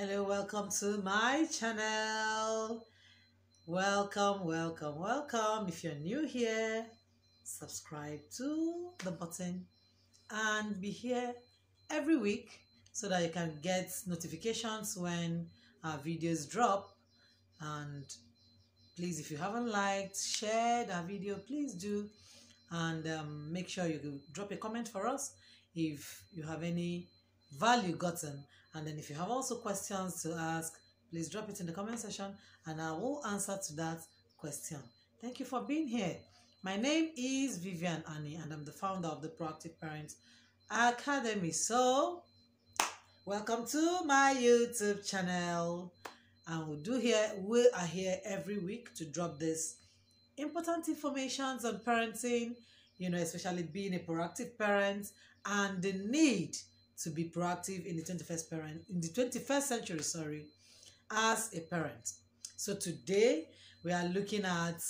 Hello, welcome to my channel. Welcome. If you're new here, subscribe to the button and be here every week so that you can get notifications when our videos drop. And please, if you haven't liked, shared our video, please do. And make sure you drop a comment for us if you have any value gotten. And then if you have also questions to ask, please drop it in the comment section and I will answer to that question. Thank you for being here. My name is Vivian Annie and I'm the founder of the Proactive Parents Academy. So welcome to my YouTube channel. And we are here every week to drop this important informations on parenting, especially being a proactive parent and the need to be proactive in the 21st century, as a parent. So today we are looking at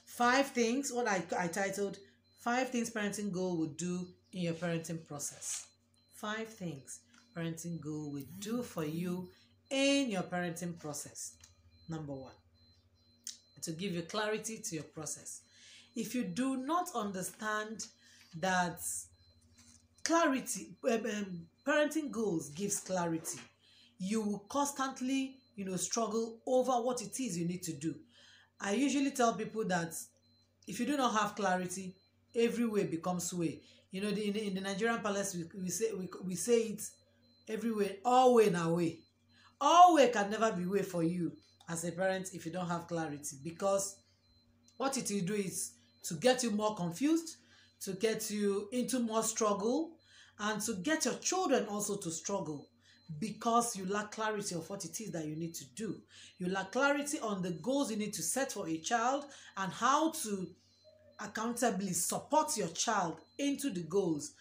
5 things, what I titled 5 things parenting goal would do in your parenting process. 5 things parenting goal would do for you in your parenting process. Number 1, to give you clarity to your process. If you do not understand that clarity, parenting goals gives clarity, you will constantly, struggle over what it is you need to do. I usually tell people that if you do not have clarity, every way becomes way. In the Nigerian palace, we say it every way, all way na way. All way can never be way for you as a parent if you don't have clarity, because what it will do is to get you more confused, to get you into more struggle, and to get your children also to struggle because you lack clarity of what it is that you need to do. You lack clarity on the goals you need to set for a child and how to accountably support your child into the goals.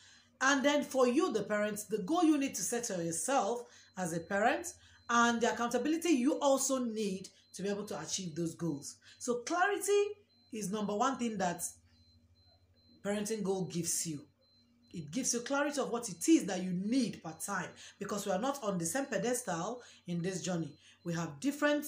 And then for you, the parents, the goal you need to set for yourself as a parent and the accountability you also need to be able to achieve those goals. So clarity is number 1 thing that parenting goal gives you. It gives you clarity of what it is that you need per time, because we are not on the same pedestal in this journey. We have different,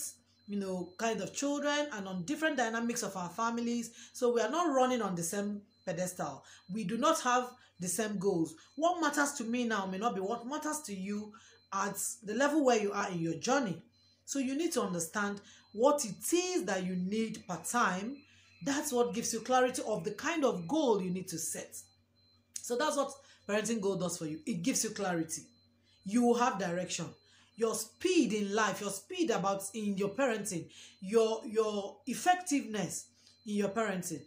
kind of children and on different dynamics of our families. So we are not running on the same pedestal. We do not have the same goals. What matters to me now may not be what matters to you at the level where you are in your journey. So you need to understand what it is that you need per time. That's what gives you clarity of the kind of goal you need to set. So that's what parenting goal does for you. It gives you clarity. You will have direction. Your speed in life, your speed in your parenting, your effectiveness in your parenting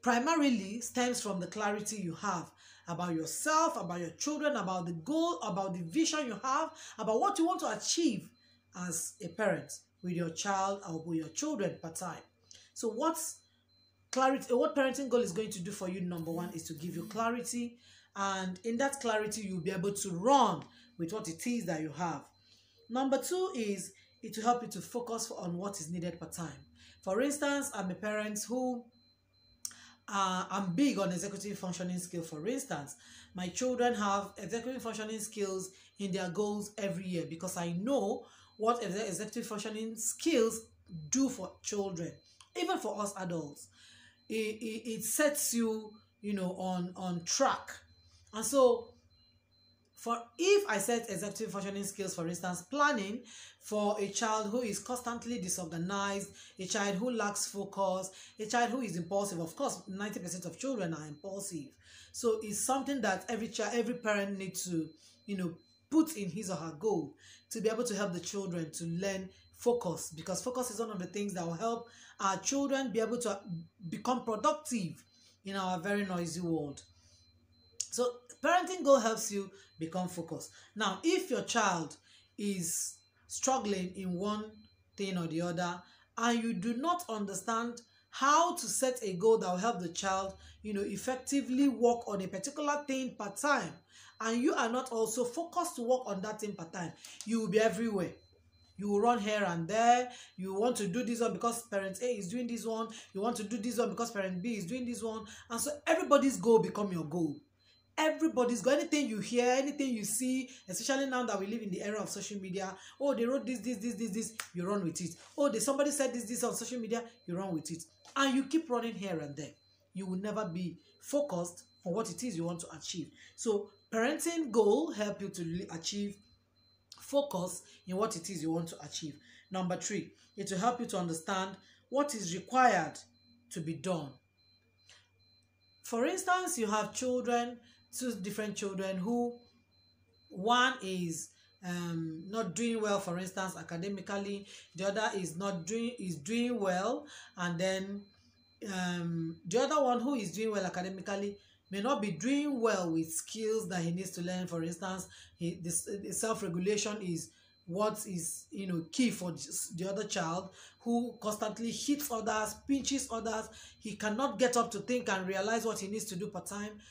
primarily stems from the clarity you have about yourself, about your children, about the goal, about the vision you have, about what you want to achieve as a parent with your child or with your children per time. So what parenting goal is going to do for you, number 1, is to give you clarity, and in that clarity you'll be able to run with what it is that you have. Number 2 is it will help you to focus on what is needed per time. For instance, I'm a parent who I'm big on executive functioning skills. For instance, my children have executive functioning skills in their goals every year because I know what executive functioning skills do for children, even for us adults. It sets you, on track. And so if I set executive functioning skills, for instance, planning for a child who is constantly disorganized, a child who lacks focus, a child who is impulsive. Of course, 90% of children are impulsive. So it's something that every parent needs to, put in his or her goal to be able to help the children to learn focus, because focus is one of the things that will help our children be able to become productive in our very noisy world. So parenting goal helps you become focused. Now, if your child is struggling in one thing or the other and you do not understand how to set a goal that will help the child, effectively work on a particular thing per time, and you are not also focused to work on that thing per time, you will be everywhere. You will run here and there. You want to do this one because parent A is doing this one. You want to do this one because parent B is doing this one. And so everybody's goal become your goal. Everybody's got anything you hear, anything you see, especially now that we live in the era of social media. Oh, they wrote this, you run with it. Oh, somebody said this on social media, you run with it. And you keep running here and there. You will never be focused on what it is you want to achieve. So parenting goal help you to achieve focus in what it is you want to achieve. Number 3, it will help you to understand what is required to be done. For instance, you have children, 2 different children who one is not doing well, for instance, academically, the other is doing well, and then the other one who is doing well academically may not be doing well with skills that he needs to learn. For instance, the self-regulation is what is key for the other child, who constantly hits others, pinches others. He cannot get up to think and realize what he needs to do per time.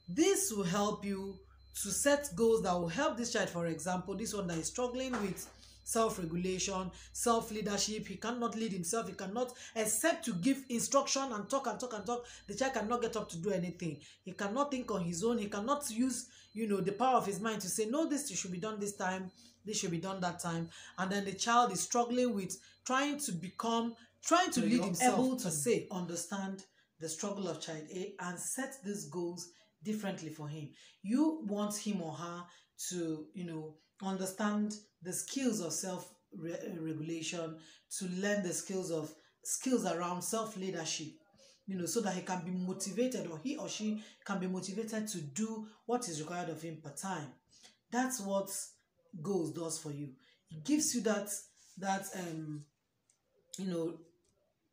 This will help you to set goals that will help this child. For example, this one that is struggling with self-regulation, self-leadership. He cannot lead himself. He cannot, except to give instruction and talk and talk and talk. The child cannot get up to do anything. He cannot think on his own. He cannot use the power of his mind to say, no, this should be done this time, this should be done that time. And then the child is struggling with trying to lead himself, able to say, understand the struggle of child A and set these goals differently for him. You want him or her to understand the skills of self-regulation, to learn the skills around self-leadership, so that he can be motivated, or he or she can be motivated to do what is required of him per time. That's what goals does for you. It gives you that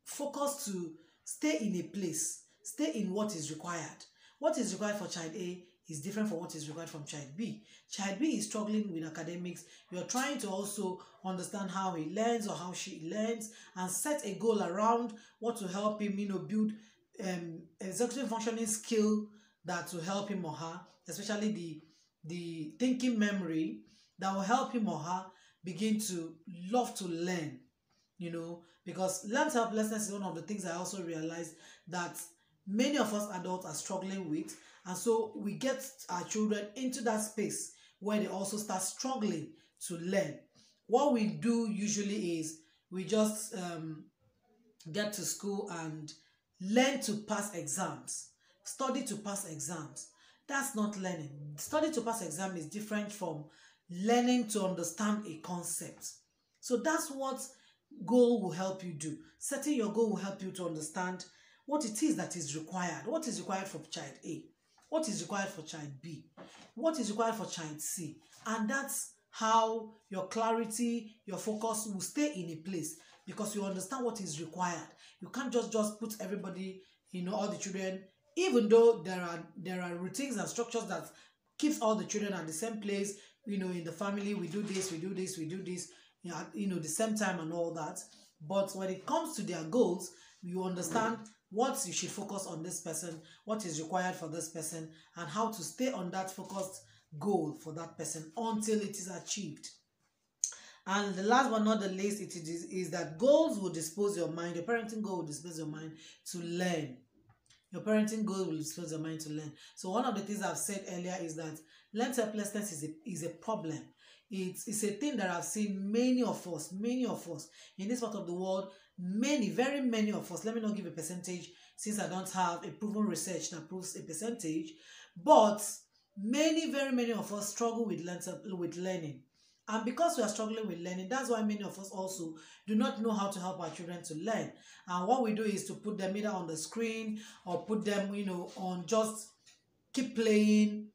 focus to stay in a place, stay in what is required. What is required for child A is different from what is required from child B. Child B is struggling with academics. You're trying to also understand how he learns or how she learns, and set a goal around what will help him, build executive functioning skill that will help him or her, especially the thinking memory that will help him or her begin to love to learn, because learned helplessness is one of the things I also realized that many of us adults are struggling with. And so we get our children into that space where they also start struggling to learn. What we do usually is we just get to school and learn to pass exams, study to pass exams. That's not learning. Study to pass exam is different from learning to understand a concept. So that's what goal will help you do. Setting your goal will help you to understand what it is that is required. What is required for child A? What is required for child B? What is required for child C? And that's how your clarity, your focus will stay in a place, because you understand what is required. You can't just put everybody, all the children, even though there are routines and structures that keeps all the children at the same place. In the family, we do this, the same time and all that. But when it comes to their goals, you understand what you should focus on this person, what is required for this person, and how to stay on that focused goal for that person until it is achieved. And the last but not the least, is that goals will dispose your mind. Your parenting goal will dispose your mind to learn. Your parenting goal will dispose your mind to learn. So one of the things I've said earlier is that learned helplessness is a problem. It's a thing that I've seen many of us in this part of the world. Very many of us, let me not give a percentage since I don't have a proven research that proves a percentage, but very many of us struggle with learning. And because we are struggling with learning, that's why many of us also do not know how to help our children to learn. And what we do is to put them either on the screen or put them, on just keep playing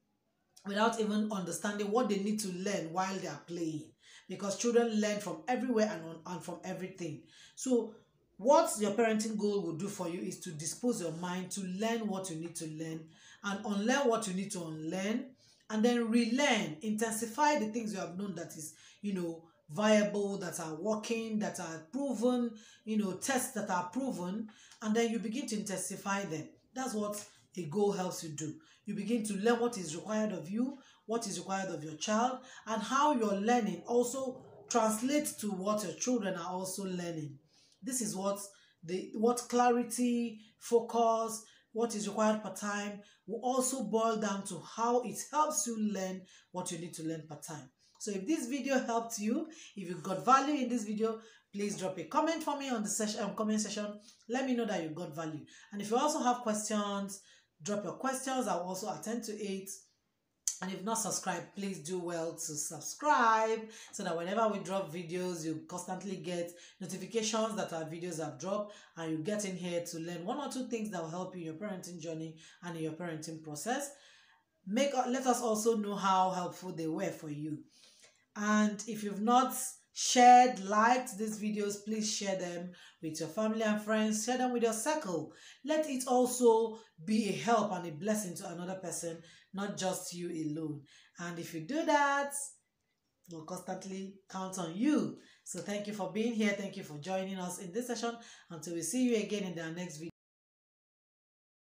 without even understanding what they need to learn while they are playing. Because children learn from everywhere and from everything. So what your parenting goal will do for you is to dispose your mind to learn what you need to learn and unlearn what you need to unlearn, and then relearn, intensify the things you have known that is, viable, that are working, that are proven, tests that are proven, and then you begin to intensify them. That's what a goal helps you do. You begin to learn what is required of you, what is required of your child, and how your learning also translates to what your children are also learning. This is what clarity, focus, what is required per time will also boil down to how it helps you learn what you need to learn per time. So if this video helped you, if you got value in this video, please drop a comment for me on the comment section. Let me know that you got value. And if you also have questions, drop your questions. I'll also attend to it. And if not subscribed, please do well to subscribe so that whenever we drop videos, you constantly get notifications that our videos have dropped, and you get in here to learn 1 or 2 things that will help you in your parenting journey and in your parenting process. Let us also know how helpful they were for you. And if you've not liked these videos, please share them with your family and friends. Share them with your circle. Let it also be a help and a blessing to another person, not just you alone. And if you do that, we'll constantly count on you. So thank you for being here. Thank you for joining us in this session. Until we see you again in the next video.